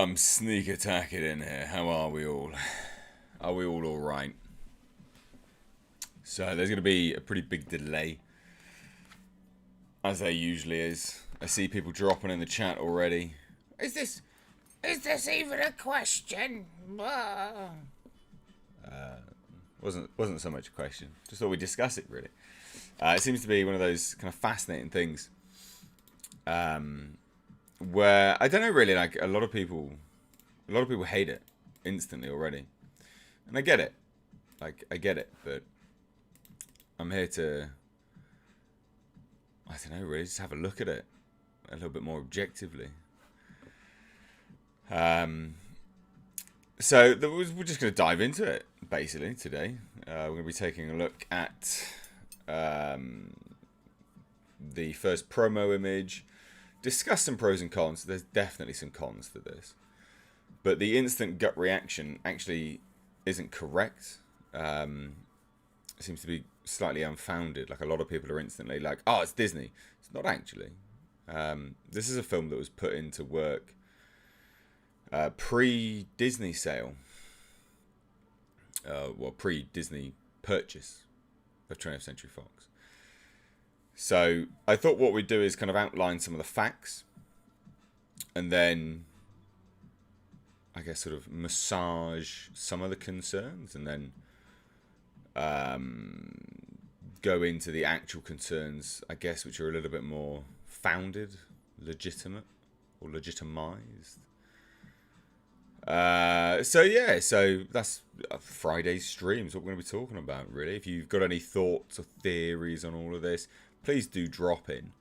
come sneak attack it in here. How are we all? Are we all right? So there's going to be a pretty big delay, as there usually is. I see people dropping in the chat already. Is this even a question? Wasn't so much a question. Just thought we'd discuss it, really. It seems to be one of those kind of fascinating things where I don't know, really, like a lot of people hate it instantly already, and I get it. I get it, but I'm here to, I don't know, really just have a look at it a little bit more objectively. So we're just going to dive into it, basically, today. We're going to be taking a look at the first promo image, discuss some pros and cons. There's definitely some cons to this. But the instant gut reaction actually isn't correct. It seems to be slightly unfounded. Like, a lot of people are instantly like, oh, it's Disney. It's not actually. This is a film that was put into work pre-Disney sale. Pre-Disney purchase of 20th Century Fox. So I thought what we'd do is kind of outline some of the facts, and then I guess sort of massage some of the concerns, and then go into the actual concerns, I guess, which are a little bit more founded, legitimate, or legitimized. So that's Friday's streams, what we're going to be talking about, really. If you've got any thoughts or theories on all of this, please do drop in.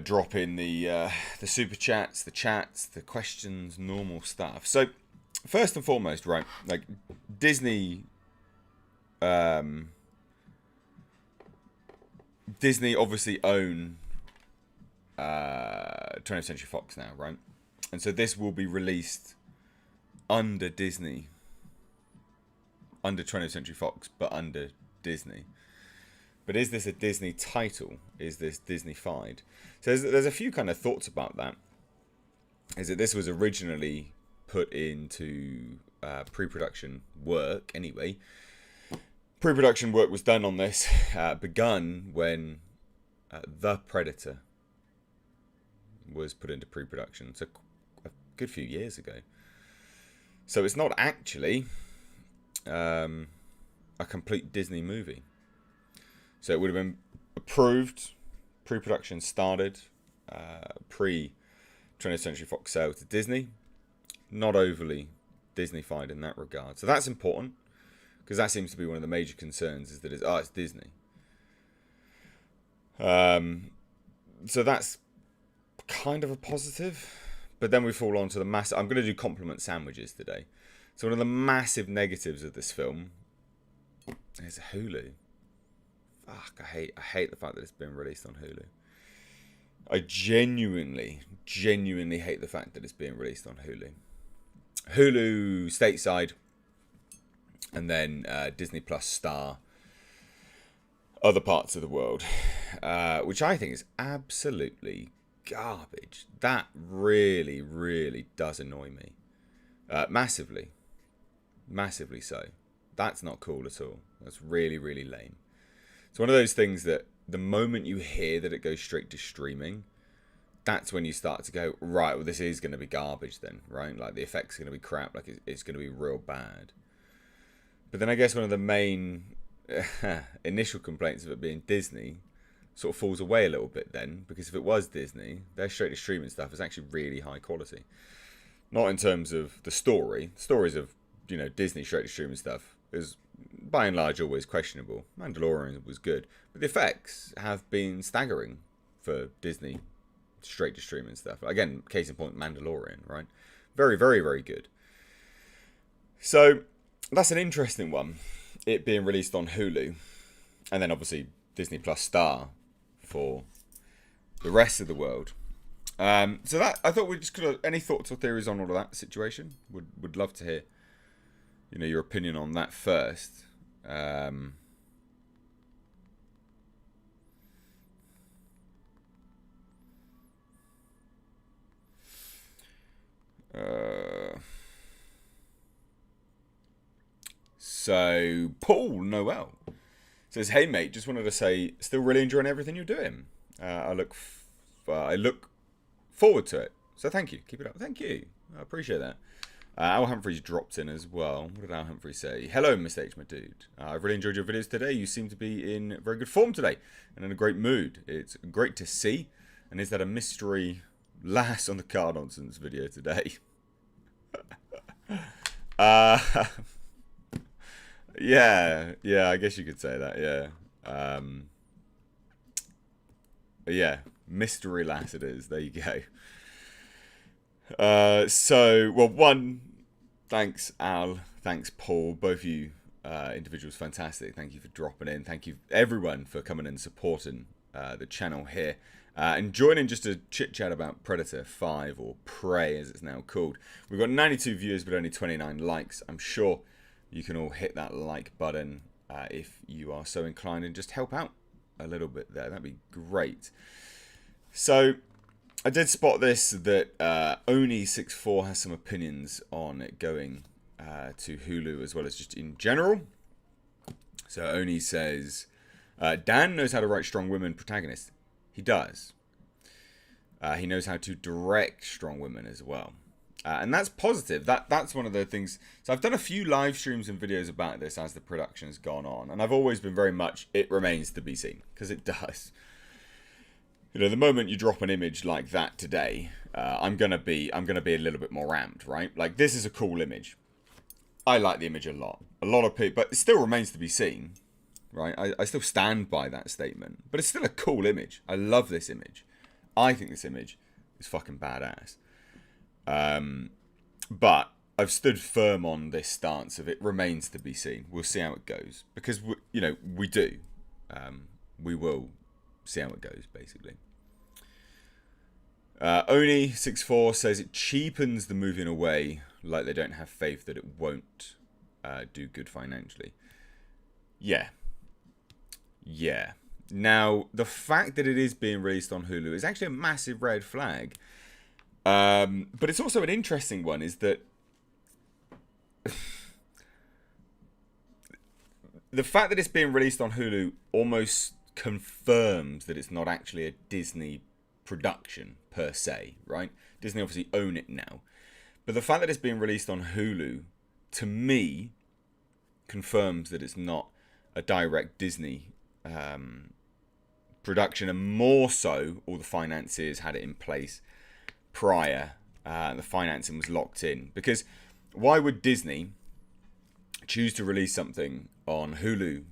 Drop in the super chats, the questions, normal stuff. So, first and foremost, right, like Disney obviously own 20th Century Fox now, right? And so this will be released under Disney, under 20th Century Fox, but under Disney. But is this a Disney title? Is this Disney-fied? So there's a few kind of thoughts about that. Is that this was originally put into pre-production work anyway. Pre-production work was done on this, begun when The Predator was put into pre-production. So a good few years ago. So it's not actually a complete Disney movie. So it would have been approved, pre-production started, pre-20th Century Fox sale to Disney. Not overly Disney-fied in that regard. So that's important, because that seems to be one of the major concerns, is that it's Disney. So that's kind of a positive. But then we fall on to the massive... I'm going to do compliment sandwiches today. So one of the massive negatives of this film is Hulu. Fuck, I hate the fact that it's been released on Hulu. I genuinely hate the fact that it's being released on Hulu. Hulu stateside, and then Disney Plus Star, other parts of the world, which I think is absolutely garbage. That really does annoy me, massively so. That's not cool at all. That's really lame. It's one of those things that the moment you hear that it goes straight to streaming, that's when you start to go, right, well, this is going to be garbage then, right? Like, the effects are going to be crap, like, it's going to be real bad. But then I guess one of the main initial complaints of it being Disney sort of falls away a little bit then, because if it was Disney, their straight to streaming stuff is actually really high quality. Not in terms of the story. Stories of, Disney straight to streaming stuff is by and large always questionable. Mandalorian was good, but the effects have been staggering for Disney straight to streaming stuff. Again, case in point, Mandalorian, right? Very good. So that's an interesting one, it being released on Hulu, and then obviously Disney Plus Star for the rest of the world. So that, I thought we just could have, any thoughts or theories on all of that situation? Would love to hear, your opinion on that first. So Paul Noel says, "Hey mate, just wanted to say, still really enjoying everything you're doing. I look forward to it. So thank you. Keep it up. Thank you. I appreciate that." Al Humphreys dropped in as well. What did Al Humphreys say? "Hello, Mr. H, my dude. I've really enjoyed your videos today. You seem to be in very good form today and in a great mood. It's great to see. And is that a mystery lass on the car nonsense video today?" Yeah, I guess you could say that, yeah. Yeah, mystery lass it is. There you go. One, thanks Al, thanks Paul, both of you individuals, fantastic. Thank you for dropping in. Thank you everyone for coming and supporting the channel here and joining just a chit chat about Predator 5, or Prey as it's now called. We've got 92 viewers but only 29 likes. I'm sure you can all hit that like button if you are so inclined and just help out a little bit there. That'd be great. So I did spot this, that Oni64 has some opinions on it going to Hulu as well as just in general. So Oni says, Dan knows how to write strong women protagonists. He does. He knows how to direct strong women as well. And that's positive. That's one of the things. So I've done a few live streams and videos about this as the production's gone on. And I've always been very much, it remains to be seen. Because it does. You know, the moment you drop an image like that today, I'm gonna be a little bit more amped, right? Like, this is a cool image. I like the image a lot. A lot of people, but it still remains to be seen, right? I still stand by that statement, but it's still a cool image. I love this image. I think this image is fucking badass. But I've stood firm on this stance of it remains to be seen. We'll see how it goes, because we do. We will see how it goes, basically. Oni64 says it cheapens the movie in a way, like they don't have faith that it won't do good financially. Yeah. Now, the fact that it is being released on Hulu is actually a massive red flag. But it's also an interesting one, is that the fact that it's being released on Hulu almost confirms that it's not actually a Disney production per se, right? Disney obviously own it now, but the fact that it's being released on Hulu, to me, confirms that it's not a direct Disney production, and more so, all the financiers had it in place prior, the financing was locked in. Because why would Disney choose to release something on Hulu,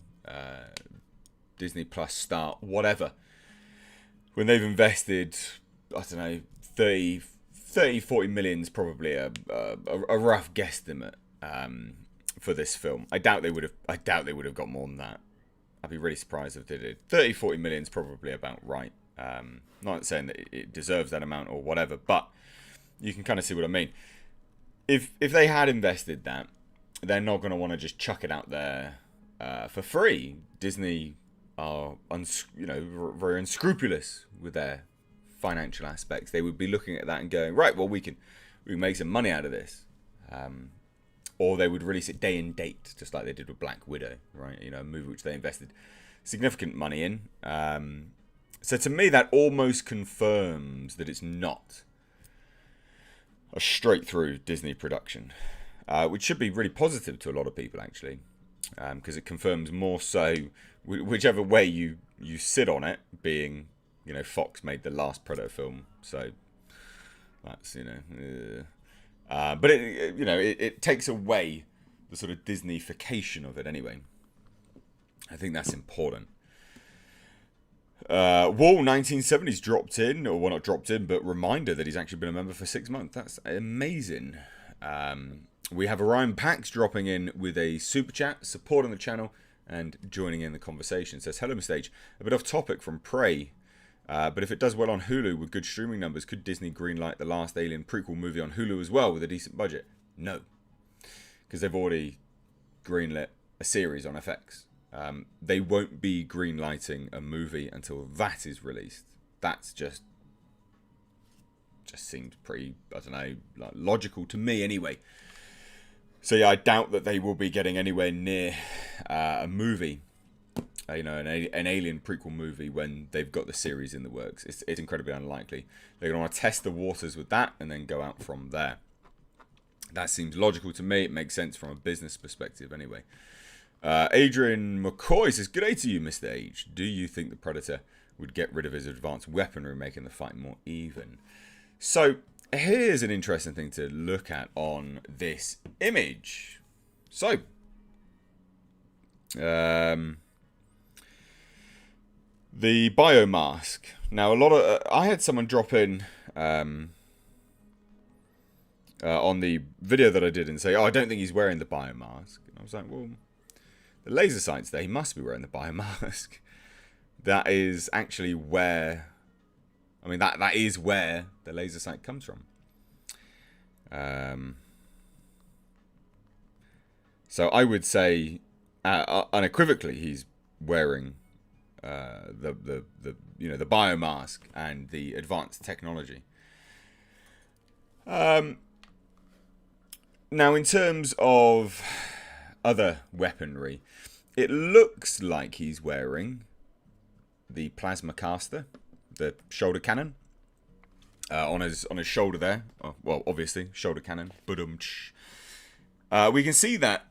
Disney Plus, Star, whatever, when they've invested, I don't know, 40 million's probably a rough guesstimate for this film. I doubt they would have got more than that. I'd be really surprised if they did. 40 million's probably about right. Not saying that it deserves that amount or whatever, but you can kind of see what I mean. If they had invested that, they're not going to want to just chuck it out there for free. Disney are very unscrupulous with their financial aspects. They would be looking at that and going, right, well, we can make some money out of this. Or they would release it day and date, just like they did with Black Widow, right? You know, a movie which they invested significant money in. So to me, that almost confirms that it's not a straight-through Disney production, which should be really positive to a lot of people, actually, because it confirms more so, whichever way you sit on it, being, Fox made the last Predator film, so that's, but it takes away the sort of Disneyfication of it anyway. I think that's important. Wall 1970s dropped in, or well, not dropped in, but reminder that he's actually been a member for 6 months. That's amazing. We have Orion Pax dropping in with a super chat, supporting the channel and joining in the conversation. Says, hello, Mr. H. A bit off topic from Prey, but if it does well on Hulu with good streaming numbers, could Disney greenlight the last Alien prequel movie on Hulu as well with a decent budget? No, because they've already greenlit a series on FX. They won't be greenlighting a movie until that is released. That's just seemed pretty, I don't know, like logical to me anyway. So yeah, I doubt that they will be getting anywhere near a movie, an Alien prequel movie when they've got the series in the works. It's incredibly unlikely. They're going to want to test the waters with that and then go out from there. That seems logical to me. It makes sense from a business perspective anyway. Adrian McCoy says, "Good day to you, Mr. H. Do you think the Predator would get rid of his advanced weaponry, making the fight more even?" So here's an interesting thing to look at on this image. So, the biomask. Now, I had someone drop in on the video that I did and say, "Oh, I don't think he's wearing the biomask." And I was like, "Well, the laser sight's there. He must be wearing the biomask." That is actually where. I mean, that is where the laser sight comes from. So I would say, unequivocally, he's wearing the biomask and the advanced technology. Now, in terms of other weaponry, it looks like he's wearing the plasma caster, the shoulder cannon, on his shoulder there. Oh, well, obviously, shoulder cannon. We can see that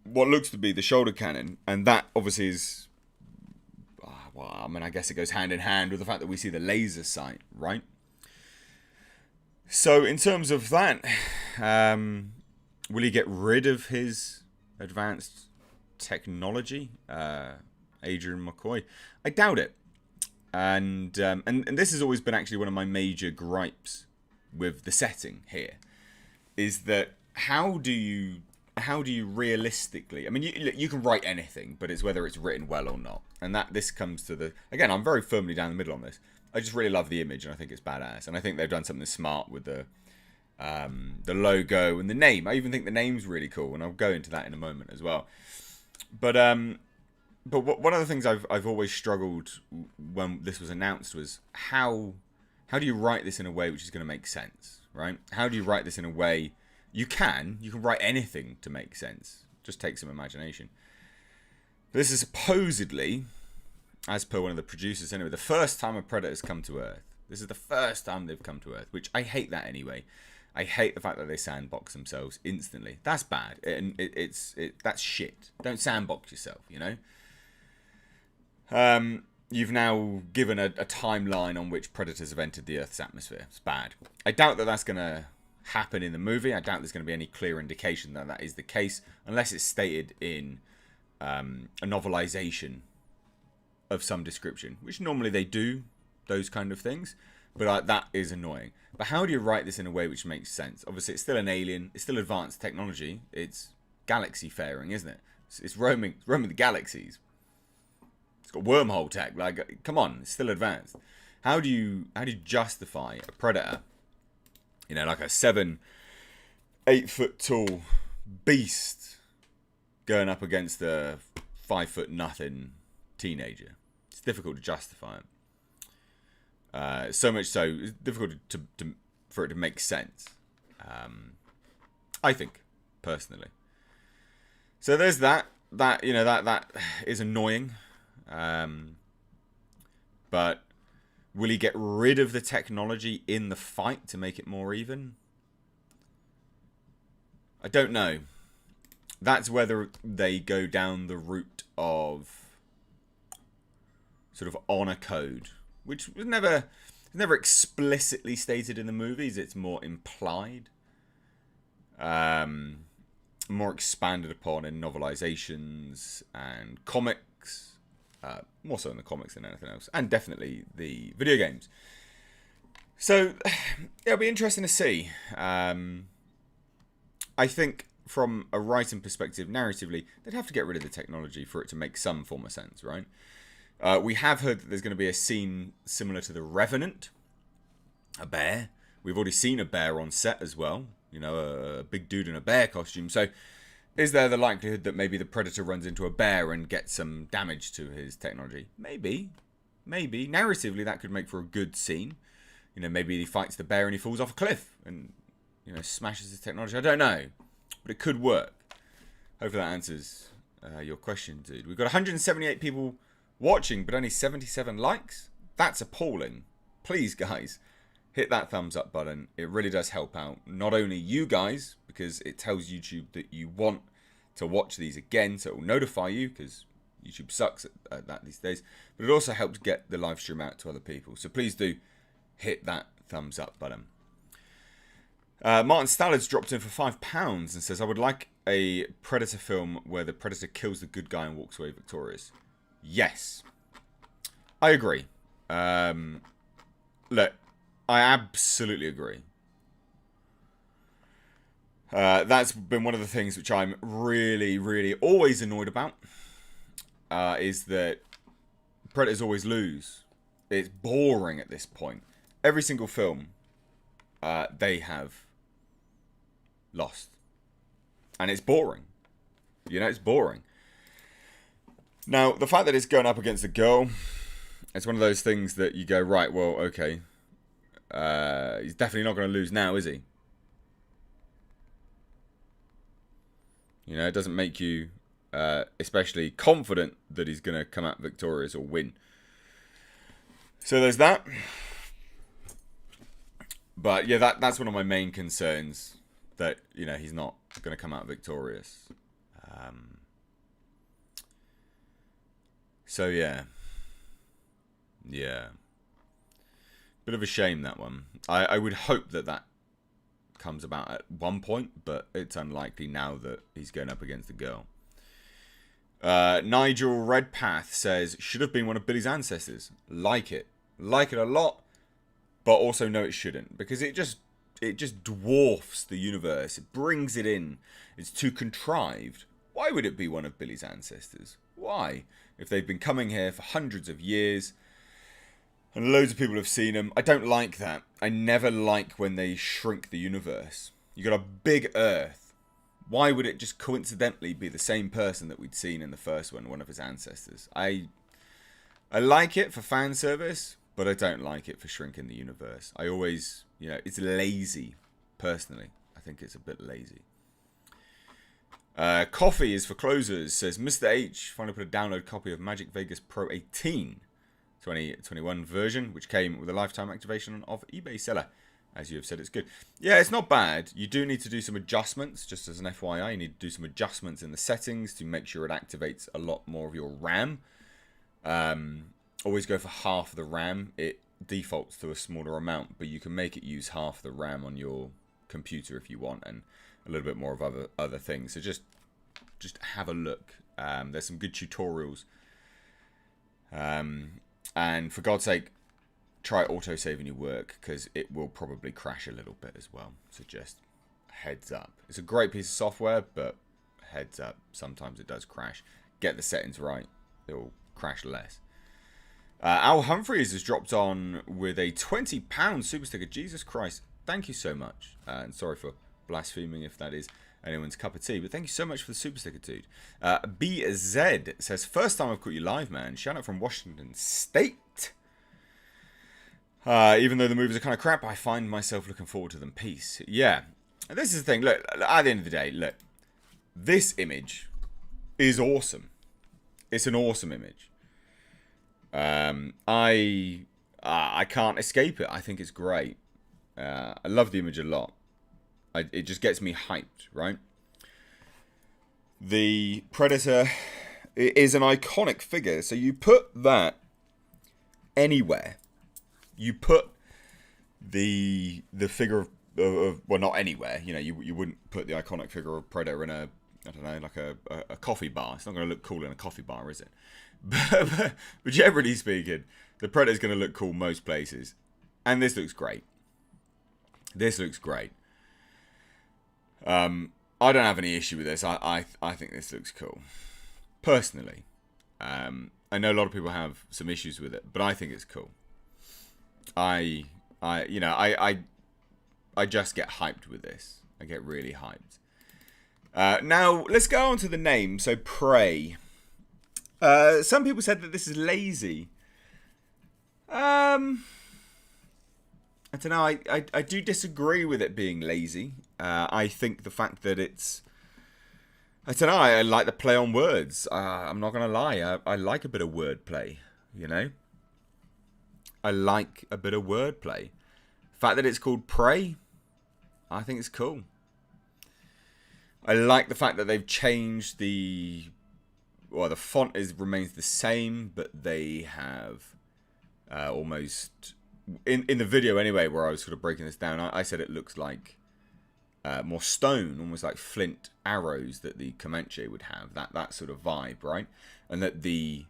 what looks to be the shoulder cannon, and that obviously is. Well, I mean, I guess it goes hand in hand with the fact that we see the laser sight, right? So, in terms of that, will he get rid of his advanced technology, Adrian McCoy? I doubt it. And this has always been actually one of my major gripes with the setting here, is that how do you realistically? I mean, you can write anything, but it's whether it's written well or not. And this comes to the, again, I'm very firmly down the middle on this. I just really love the image, and I think it's badass, and I think they've done something smart with the logo and the name. I even think the name's really cool, and I'll go into that in a moment as well. But one of the things I've always struggled when this was announced was how do you write this in a way which is going to make sense, right? How do you write this in a way you can write anything to make sense? Just take some imagination. But this is supposedly, as per one of the producers anyway, the first time a Predator's come to Earth. This is the first time they've come to Earth, which I hate that anyway. I hate the fact that they sandbox themselves instantly. That's bad. That's shit. Don't sandbox yourself, you know? You've now given a timeline on which predators have entered the Earth's atmosphere. It's bad. I doubt that that's going to happen in the movie. I doubt there's going to be any clear indication that that is the case, unless it's stated in a novelization of some description, which normally they do, those kind of things. But that is annoying. But how do you write this in a way which makes sense? Obviously, it's still an alien. It's still advanced technology. It's galaxy faring, isn't it? It's roaming the galaxies. It's got wormhole tech. Like, come on, it's still advanced. How do you justify a predator? You know, like a 7-8 foot tall beast going up against a 5 foot nothing teenager. It's difficult to justify it. So much so, it's difficult for it to make sense. I think, personally. So there's that is annoying. But will he get rid of the technology in the fight to make it more even? I don't know. That's whether they go down the route of sort of honor code, which was never explicitly stated in the movies. It's more implied, more expanded upon in novelizations and comics, more so in the comics than anything else, and definitely the video games. So it'll be interesting to see. I think from a writing perspective, narratively, they'd have to get rid of the technology for it to make some form of sense, right? We have heard that there's going to be a scene similar to The Revenant, a bear. We've already seen a bear on set as well, you know, a big dude in a bear costume. So is there the likelihood that maybe the Predator runs into a bear and gets some damage to his technology? Maybe. Narratively, that could make for a good scene. You know, maybe he fights the bear and he falls off a cliff and, you know, smashes his technology. I don't know. but it could work. Hopefully that answers your question, dude. We've got 178 people watching, but only 77 likes. That's appalling. Please, guys, hit that thumbs up button. It really does help out. Not only you guys, because it tells YouTube that you want to watch these again, so it will notify you, because YouTube sucks at that these days. But it also helps get the live stream out to other people. So please do hit that thumbs up button. Martin Stallard's dropped in for £5 and says, I would like a Predator film where the Predator kills the good guy and walks away victorious. Yes. I agree. Look, I absolutely agree. That's been one of the things which I'm really, really always annoyed about. Is that Predators always lose. It's boring at this point. Every single film, they have lost. And it's boring. You know, it's boring. Now, the fact that it's going up against a girl, it's one of those things that you go, right, well, okay. He's definitely not going to lose now, is he? You know, it doesn't make you especially confident that he's going to come out victorious or win. So there's that. But yeah, that's one of my main concerns, that, you know, he's not going to come out victorious. So yeah. Yeah. Bit of a shame, that one. I would hope that comes about at one point, but it's unlikely now that he's going up against a girl. Nigel Redpath says, should have been one of Billy's ancestors. Like it a lot, but also no, it shouldn't, because it just dwarfs the universe. It brings it in. It's too contrived. Why would it be one of Billy's ancestors? Why? If they've been coming here for hundreds of years and loads of people have seen them. I don't like that. I never like when they shrink the universe. You got a big Earth. Why would it just coincidentally be the same person that we'd seen in the first one of his ancestors? I like it for fan service, but I don't like it for shrinking the universe. I always, you know, it's lazy, personally. I think it's a bit lazy. Coffee is for closers, says Mr. H finally put a download copy of Magic Vegas Pro 18 2021 version, which came with a lifetime activation of eBay seller. As you have said, it's good. Yeah, it's not bad. You do need to do some adjustments, just as an FYI. You need to do some adjustments in the settings to make sure it activates a lot more of your RAM. Always go for half the RAM. It defaults to a smaller amount, but you can make it use half the RAM on your computer if you want, and a little bit more of other things. So just have a look. There's some good tutorials. And for God's sake, try autosave in your work, because it will probably crash a little bit as well. So just heads up. It's a great piece of software, but heads up. Sometimes it does crash. Get the settings right. It will crash less. Al Humphreys has dropped on with a £20 super sticker. Jesus Christ. Thank you so much. And sorry for blaspheming if that is anyone's cup of tea, but thank you so much for the super sticker, dude. BZ says, first time I've caught you live, man. Shout out from Washington State. Even though the movies are kind of crap, I find myself looking forward to them. Peace. Yeah. And this is the thing. Look, at the end of the day, look. This image is awesome. It's an awesome image. I can't escape it. I think it's great. I love the image a lot. It just gets me hyped, right? The Predator is an iconic figure. So you put that anywhere. You put the figure of well, not anywhere. You know, you wouldn't put the iconic figure of Predator in a, I don't know, like a coffee bar. It's not going to look cool in a coffee bar, is it? But generally speaking, the Predator's going to look cool most places. And this looks great. This looks great. I don't have any issue with this. I think this looks cool. Personally. I know a lot of people have some issues with it, but I think it's cool. I just get hyped with this. I get really hyped. Now, let's go on to the name. So, Prey. Some people said that this is lazy. I don't know. I do disagree with it being lazy. I think the fact that it's I don't know. I like the play on words. I'm not gonna lie. I like a bit of wordplay. You know, I like a bit of wordplay. The fact that it's called Prey, I think it's cool. I like the fact that they've changed the font remains the same, but they have almost in the video anyway, where I was sort of breaking this down. I said it looks like more stone, almost like flint arrows that the Comanche would have. That sort of vibe, right? And that the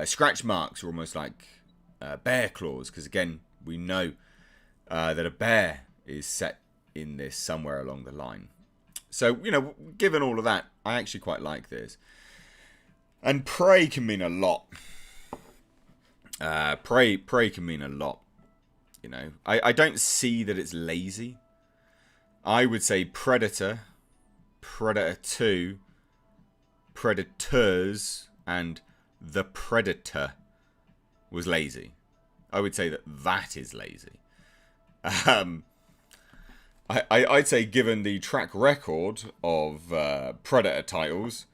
scratch marks are almost like bear claws, because again, we know that a bear is set in this somewhere along the line. So, you know, given all of that, I actually quite like this. And prey can mean a lot. Prey can mean a lot. You know, I don't see that it's lazy. I would say Predator, Predator 2, Predators, and The Predator was lazy. I would say that is lazy. I'd say, given the track record of Predator titles,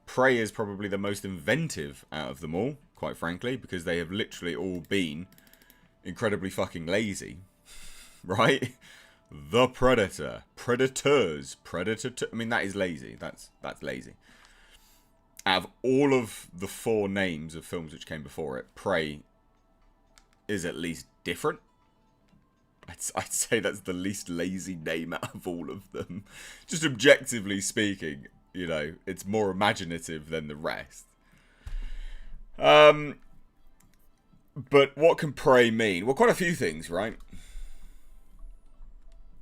Prey is probably the most inventive out of them all, quite frankly, because they have literally all been incredibly fucking lazy, right? The Predator, Predators, Predator 2. I mean, that is lazy. That's lazy. Out of all of the 4 names of films which came before it, Prey is at least different. I'd say that's the least lazy name out of all of them. Just objectively speaking, you know, it's more imaginative than the rest. But what can Prey mean? Well, quite a few things, right?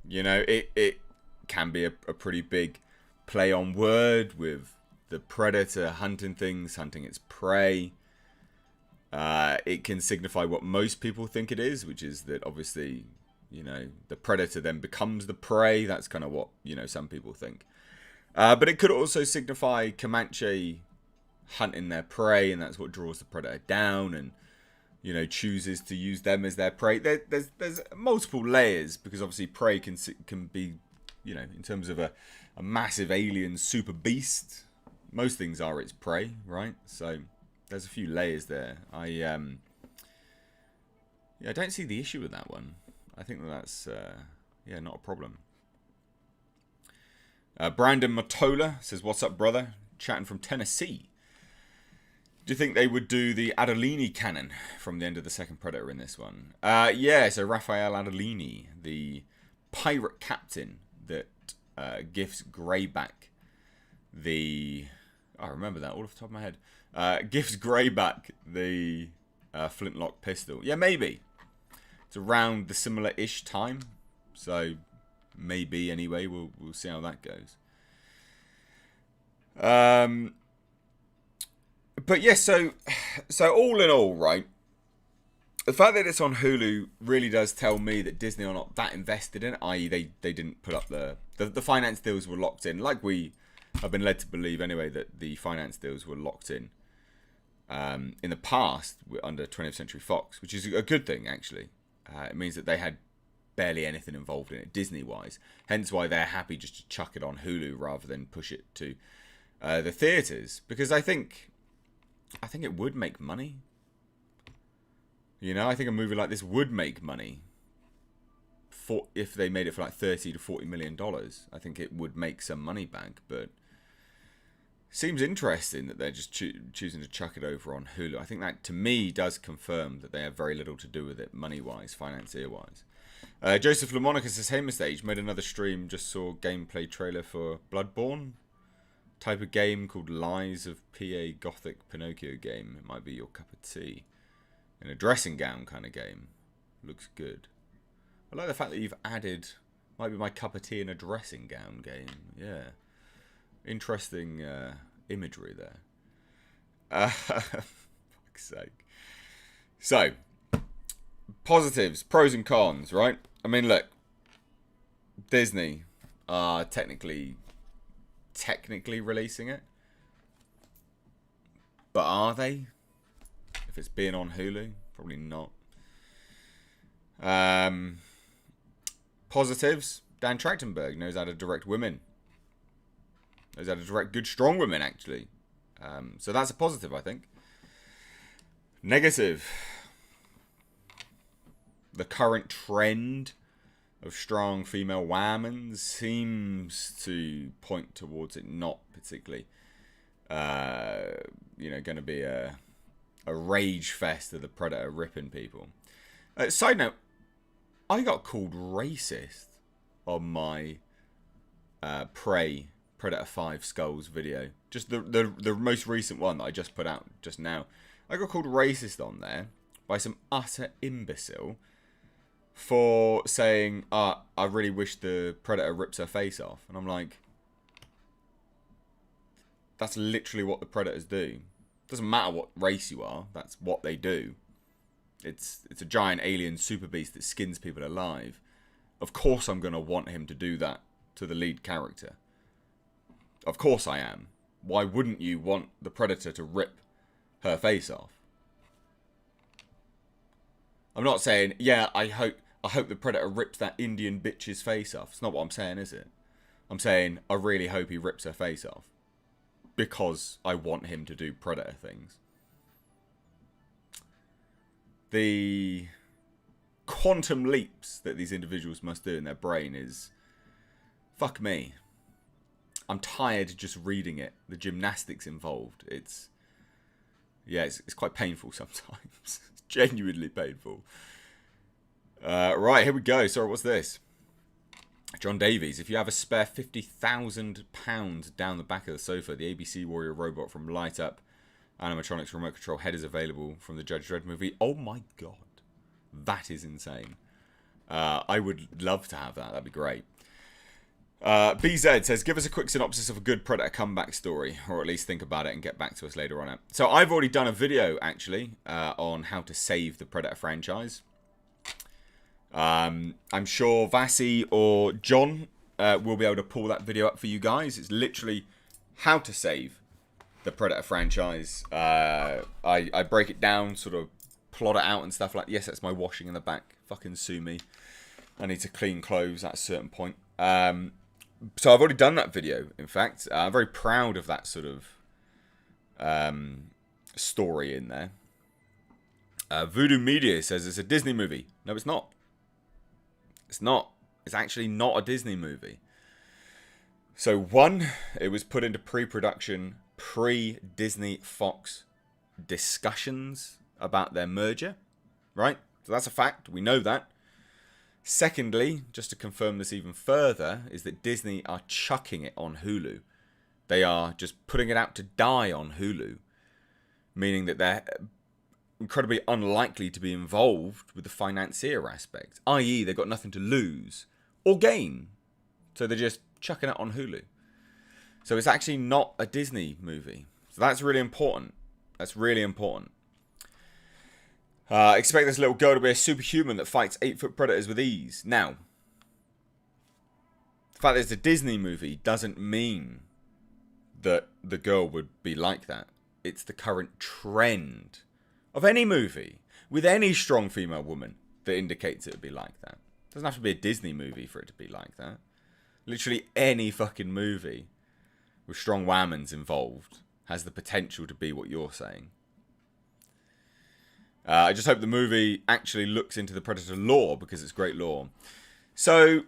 You know, it can be a pretty big play on word with the predator hunting things, hunting its prey. It can signify what most people think it is, which is that obviously, you know, the predator then becomes the prey. That's kind of what, you know, some people think. But it could also signify Comanche hunting their prey, and that's what draws the predator down and, you know, chooses to use them as their prey. There's multiple layers, because obviously prey can be, you know, in terms of a massive alien super beast. Most things are its prey, right? So there's a few layers there. I don't see the issue with that one. I think that's not a problem. Brandon Matola says, "What's up, brother? Chatting from Tennessee. Do you think they would do the Adolini cannon from the end of the second Predator in this one?" So Raphael Adolini, the pirate captain that gifts Greyback I remember that all off the top of my head. Gives Greyback the flintlock pistol. Yeah, maybe. It's around the similar-ish time. So, maybe anyway. We'll see how that goes. But yeah, so all in all, right, the fact that it's on Hulu really does tell me that Disney are not that invested in it, i.e. they didn't put up the finance deals were locked in, like we have been led to believe anyway, that the finance deals were locked in the past under 20th Century Fox, which is a good thing, actually. It means that they had barely anything involved in it, Disney-wise. Hence why they're happy just to chuck it on Hulu rather than push it to the theatres, because I think it would make money. You know, I think a movie like this would make money if they made it for like $30 to $40 million. I think it would make some money back, but seems interesting that they're just choosing to chuck it over on Hulu. I think that, to me, does confirm that they have very little to do with it money-wise, financier-wise. Joseph Lamonica says, "Hey, Mr. H, made another stream, just saw gameplay trailer for Bloodborne. Type of game called Lies of PA Gothic Pinocchio game. It might be your cup of tea. In a dressing gown kind of game. Looks good. I like the fact that you've added, might be my cup of tea in a dressing gown game. Yeah. Interesting imagery there. Fuck's sake. So, positives, pros and cons, right? I mean, look. Disney are technically releasing it. But are they? If it's being on Hulu, probably not. Positives, Dan Trachtenberg knows how to direct women. Those are direct, good, strong women, actually. So that's a positive, I think. Negative. The current trend of strong female women seems to point towards it not particularly, going to be a rage fest of the Predator ripping people. Side note, I got called racist on my Predator 5 Skulls video. Just the most recent one that I just put out just now. I got called racist on there by some utter imbecile for saying, I really wish the Predator rips her face off. And I'm like, that's literally what the Predators do. Doesn't matter what race you are, that's what they do. It's a giant alien super beast that skins people alive. Of course I'm going to want him to do that to the lead character. Of course I am. Why wouldn't you want the Predator to rip her face off? I'm not saying, yeah, I hope the Predator rips that Indian bitch's face off. It's not what I'm saying, is it? I'm saying, I really hope he rips her face off. Because I want him to do Predator things. The quantum leaps that these individuals must do in their brain is... fuck me. I'm tired just reading it. The gymnastics involved. It's quite painful sometimes. It's genuinely painful. Right, here we go. Sorry, what's this? John Davies. If you have a spare £50,000 down the back of the sofa, the ABC Warrior robot from Light Up Animatronics remote control head is available from the Judge Dredd movie. Oh my god. That is insane. I would love to have that. That'd be great. BZ says, give us a quick synopsis of a good Predator comeback story, or at least think about it and get back to us later on it. So I've already done a video, actually, on how to save the Predator franchise. I'm sure Vasi or John will be able to pull that video up for you guys. It's literally how to save the Predator franchise. I break it down, sort of plot it out and stuff like that. Yes, that's my washing in the back. Fucking sue me. I need to clean clothes at a certain point. So I've already done that video, in fact. I'm very proud of that sort of story in there. Voodoo Media says it's a Disney movie. No, it's not. It's not. It's actually not a Disney movie. So one, it was put into pre-production, pre-Disney Fox discussions about their merger. Right? So that's a fact. We know that. Secondly, just to confirm this even further, is that Disney are chucking it on Hulu. They are just putting it out to die on Hulu. Meaning that they're incredibly unlikely to be involved with the financier aspect. I.e., they've got nothing to lose or gain. So they're just chucking it on Hulu. So it's actually not a Disney movie. So that's really important. That's really important. Expect this little girl to be a superhuman that fights 8-foot predators with ease. Now, the fact that it's a Disney movie doesn't mean that the girl would be like that. It's the current trend of any movie with any strong female woman that indicates it would be like that. It doesn't have to be a Disney movie for it to be like that. Literally any fucking movie with strong women's involved has the potential to be what you're saying. I just hope the movie actually looks into the Predator lore, because it's great lore. So,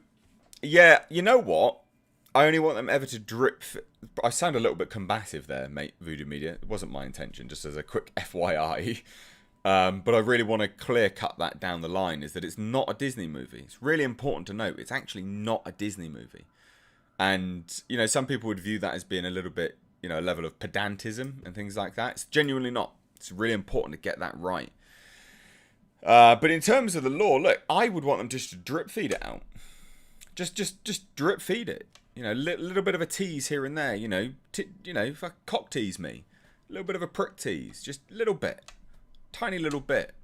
yeah, you know what? I only want them ever to drip... I sound a little bit combative there, mate, Voodoo Media. It wasn't my intention, just as a quick FYI. But I really want to clear cut that down the line, is that it's not a Disney movie. It's really important to note. It's actually not a Disney movie. And, you know, some people would view that as being a little bit, you know, a level of pedantism and things like that. It's genuinely not. It's really important to get that right. But in terms of the lore, look, I would want them just to drip feed it out. Just drip feed it. You know, little bit of a tease here and there. You know, cock tease me. A little bit of a prick tease. Just a little bit. Tiny little bit.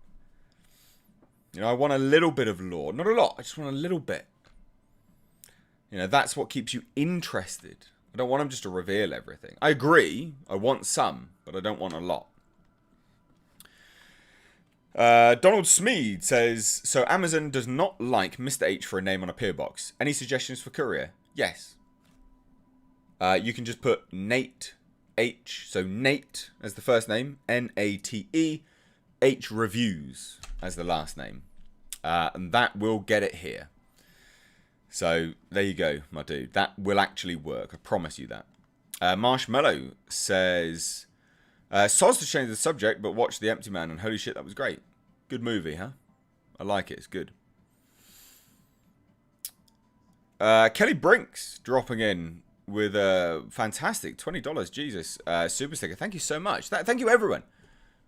You know, I want a little bit of lore. Not a lot. I just want a little bit. You know, that's what keeps you interested. I don't want them just to reveal everything. I agree. I want some, but I don't want a lot. Donald Smead says, so Amazon does not like Mr. H for a name on a PO box. Any suggestions for courier? Yes. you can just put Nate H, so Nate as the first name, Nate, H Reviews as the last name. And that will get it here. So there you go, my dude. That will actually work. I promise you that. Marshmallow says, soz to change the subject, but watch The Empty Man, and holy shit, that was great. Good movie, huh? I like it. It's good. Kelly Brinks dropping in with a fantastic $20. Jesus, super sticker. Thank you so much. Thank you, everyone,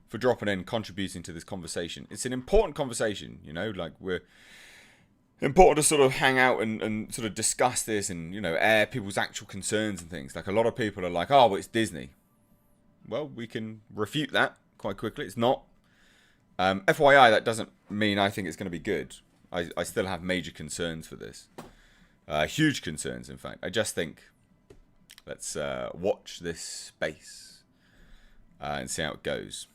for dropping in, contributing to this conversation. It's an important conversation, you know, like we're important to sort of hang out and sort of discuss this and, you know, air people's actual concerns and things. Like a lot of people are like, oh, well, it's Disney. Well, we can refute that quite quickly. It's not. FYI, that doesn't mean I think it's going to be good. I still have major concerns for this. Huge concerns, in fact. I just think let's watch this space and see how it goes.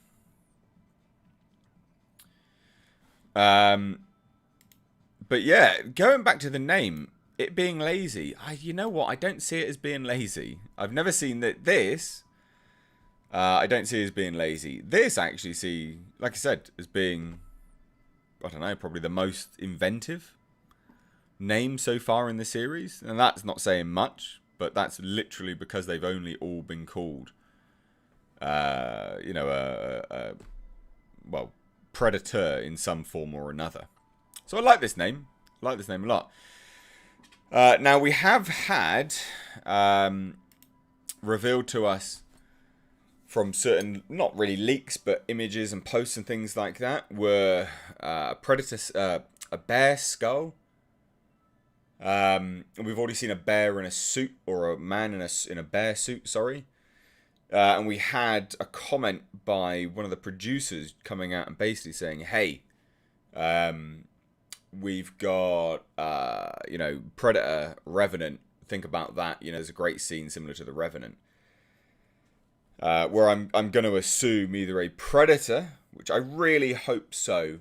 But yeah, going back to the name, it being lazy. You know what? I don't see it as being lazy. I've never seen that. This, I don't see it as being lazy. This, I actually see, like I said, as being, I don't know, probably the most inventive name so far in the series. And that's not saying much, but that's literally because they've only all been called, you know, well, Predator in some form or another. So I like this name. I like this name a lot. Now, we have had revealed to us from certain, not really leaks, but images and posts and things like that, were a predator, a bear skull. We've already seen a bear in a suit, or a man in a bear suit, sorry. And we had a comment by one of the producers coming out and basically saying, hey, we've got, you know, Predator, Revenant. Think about that. You know, there's a great scene similar to the Revenant, where I'm going to assume either a Predator, which I really hope so.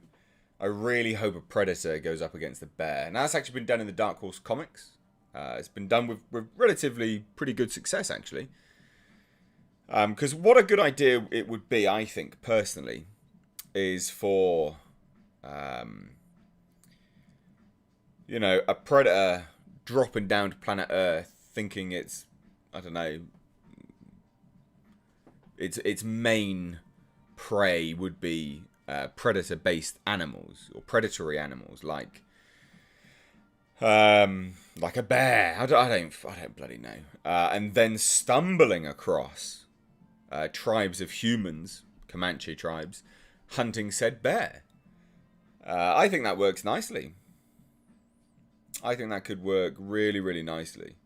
I really hope a Predator goes up against a bear. Now, that's actually been done in the Dark Horse comics. It's been done with relatively pretty good success, actually. Because what a good idea it would be, I think, personally, is for, you know, a predator dropping down to planet Earth thinking it's, I don't know, its main prey would be predator-based animals, or predatory animals, like a bear. I don't bloody know. And then stumbling across tribes of humans, Comanche tribes, hunting said bear. I think that works nicely. I think that could work really, really nicely.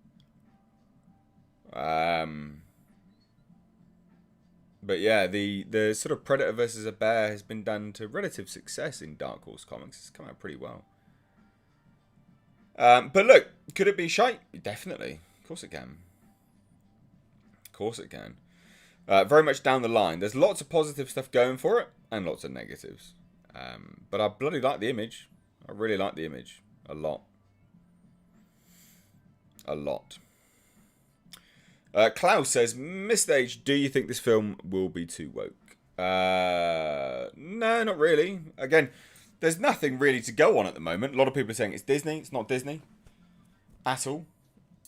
But yeah, the sort of predator versus a bear has been done to relative success in Dark Horse comics. It's come out pretty well. But look, could it be shite? Definitely. Of course it can. Of course it can. Very much down the line. There's lots of positive stuff going for it, and lots of negatives. But I bloody like the image. I really like the image. A lot. A lot. Klaus says, Mr. H, do you think this film will be too woke? No, not really. Again, there's nothing really to go on at the moment. A lot of people are saying it's Disney. It's not Disney at all.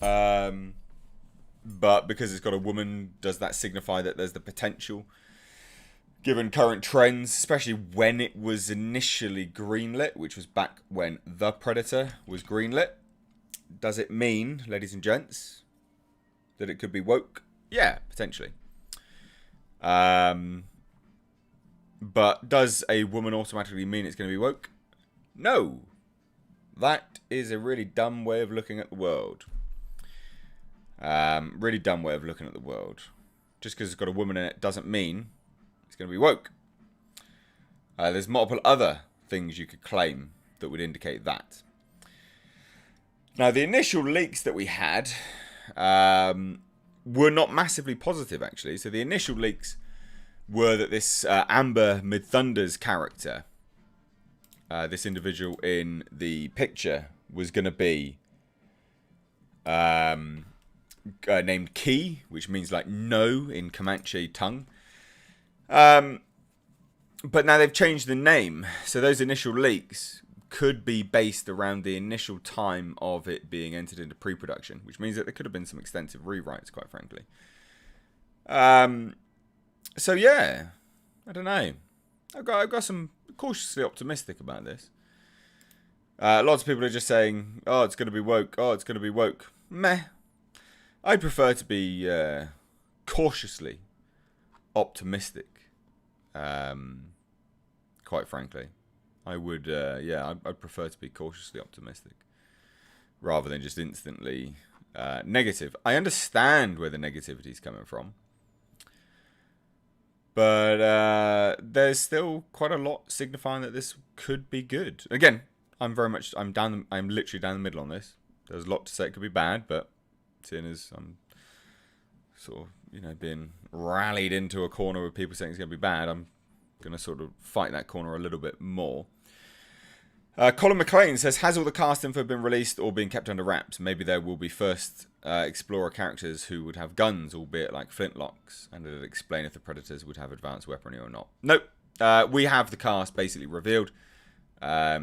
But because it's got a woman, does that signify that there's the potential? Given current trends, especially when it was initially greenlit, which was back when The Predator was greenlit, does it mean, ladies and gents, that it could be woke? Yeah, potentially. But does a woman automatically mean it's going to be woke? No. That is a really dumb way of looking at the world. Really dumb way of looking at the world. Just because it's got a woman in it doesn't mean it's going to be woke. There's multiple other things you could claim that would indicate that. Now, the initial leaks that we had were not massively positive, actually. So the initial leaks were that this Amber Midthunder's character, this individual in the picture, was going to be named Ki, which means like no in Comanche tongue. But now they've changed the name, so those initial leaks could be based around the initial time of it being entered into pre-production, which means that there could have been some extensive rewrites, quite frankly. So yeah, I don't know. I've got some cautiously optimistic about this. Lots of people are just saying, "Oh, it's going to be woke. Oh, it's going to be woke." Meh. I prefer to be cautiously optimistic. Quite frankly, I would. I'd prefer to be cautiously optimistic rather than just instantly negative. I understand where the negativity is coming from. But there's still quite a lot signifying that this could be good. Again, I'm literally down the middle on this. There's a lot to say it could be bad, but seeing as I'm sort of, being rallied into a corner with people saying it's going to be bad, I'm going to sort of fight that corner a little bit more. Colin McLean says, has all the cast info been released or being kept under wraps? Maybe there will be first explorer characters who would have guns, albeit like flintlocks, and it'll explain if the Predators would have advanced weaponry or not. Nope. We have the cast basically revealed. Yeah.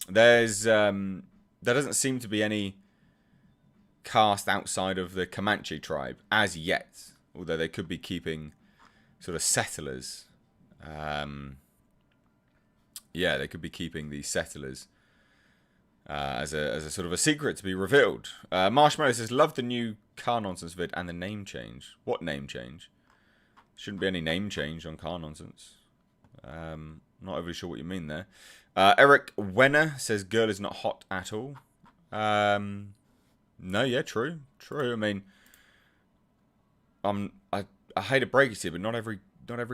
There doesn't seem to be any cast outside of the Comanche tribe as yet, although they could be keeping sort of settlers. They could be keeping the settlers as a sort of a secret to be revealed. Marshmallow says, love the new Car Nonsense vid and the name change. What name change? Shouldn't be any name change on Car Nonsense. Not overly sure what you mean there. Eric Wenner says, girl is not hot at all. No, yeah, true. I mean, I hate to break it to you, but not every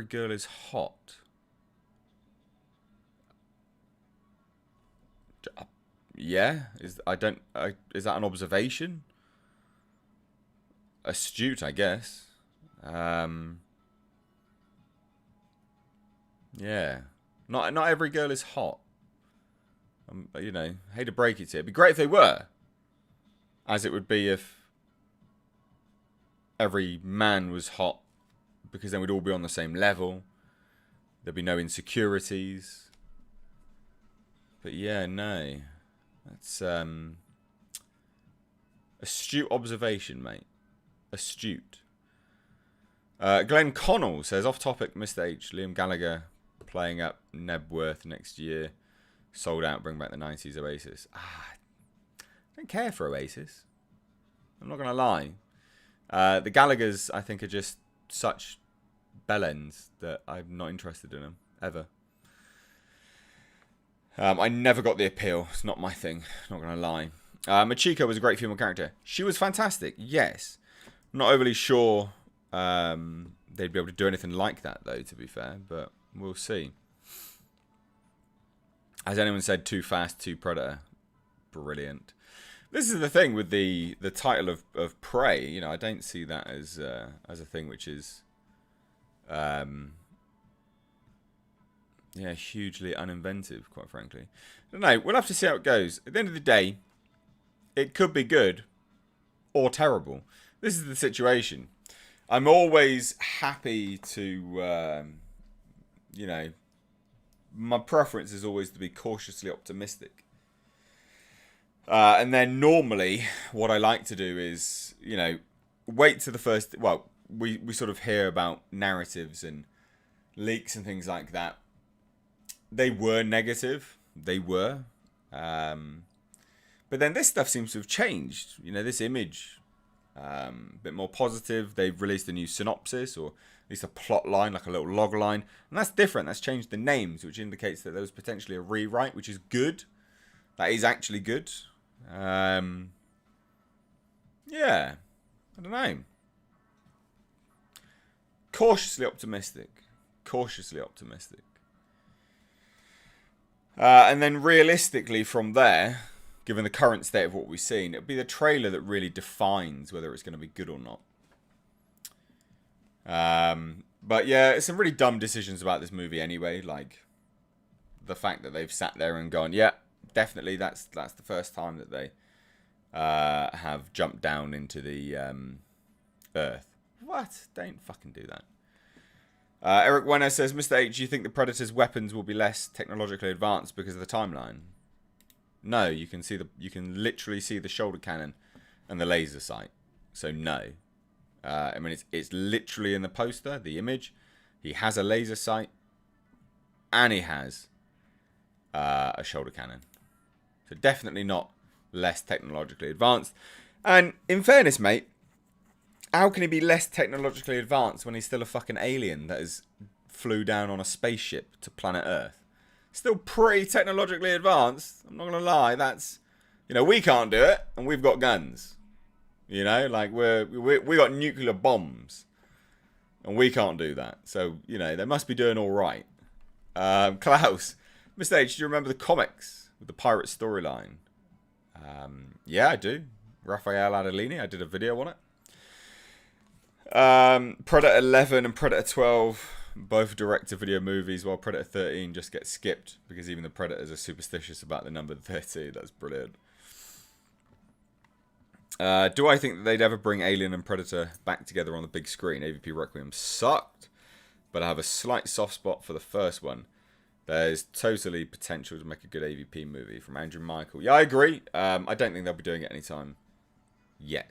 girl is hot. Yeah, is that an observation? Astute, I guess. Yeah, not every girl is hot. Hate to break it to you. It'd be great if they were, as it would be if every man was hot, because then we'd all be on the same level. There'd be no insecurities. But yeah, no. That's astute observation, mate. Astute. Glenn Connell says, off topic, Mr. H. Liam Gallagher playing up Nebworth next year. Sold out, bring back the 90s Oasis. I don't care for Oasis. I'm not going to lie. The Gallaghers, I think, are just such bellends that I'm not interested in them, ever. I never got the appeal. It's not my thing. Not going to lie. Machiko was a great female character. She was fantastic, yes. Not overly sure they'd be able to do anything like that, though, to be fair. But we'll see. Has anyone said Too Fast, Too Predator? Brilliant. This is the thing with the title of Prey. I don't see that as a thing which is hugely uninventive, quite frankly. I don't know. We'll have to see how it goes. At the end of the day, it could be good or terrible. This is the situation. I'm always happy to, my preference is always to be cautiously optimistic. And then normally what I like to do is, wait to the first... Well, we sort of hear about narratives and leaks and things like that. They were negative. They were. But then this stuff seems to have changed. This image, a bit more positive. They've released a new synopsis, or at least a plot line, like a little log line. And that's different. That's changed the names, which indicates that there was potentially a rewrite, which is good. That is actually good. I don't know. Cautiously optimistic. And then realistically from there, given the current state of what we've seen, it'll be the trailer that really defines whether it's going to be good or not. But yeah, some really dumb decisions about this movie anyway. Like the fact that they've sat there and gone, yeah, definitely that's the first time that they have jumped down into the Earth. What? Don't fucking do that. Eric Wenner says, Mr. H, do you think the Predator's weapons will be less technologically advanced because of the timeline? No, you can literally see the shoulder cannon and the laser sight. So no. I mean, it's literally in the poster, the image. He has a laser sight, and he has a shoulder cannon. So definitely not less technologically advanced. And in fairness, mate, how can he be less technologically advanced when he's still a fucking alien that has flew down on a spaceship to planet Earth? Still pretty technologically advanced. I'm not going to lie. That's, we can't do it, and we've got guns. Like we got nuclear bombs, and we can't do that. So, they must be doing all right. Klaus, Mr. H, do you remember the comics with the pirate storyline? Yeah, I do. Raphael Adelini, I did a video on it. Predator 11 and Predator 12, both direct-to-video movies, while Predator 13 just gets skipped because even the Predators are superstitious about the number 13. That's brilliant. Do I think that they'd ever bring Alien and Predator back together on the big screen? AVP Requiem sucked, but I have a slight soft spot for the first one. There's totally potential to make a good AVP movie from Andrew Michael. Yeah, I agree. I don't think they'll be doing it anytime yet.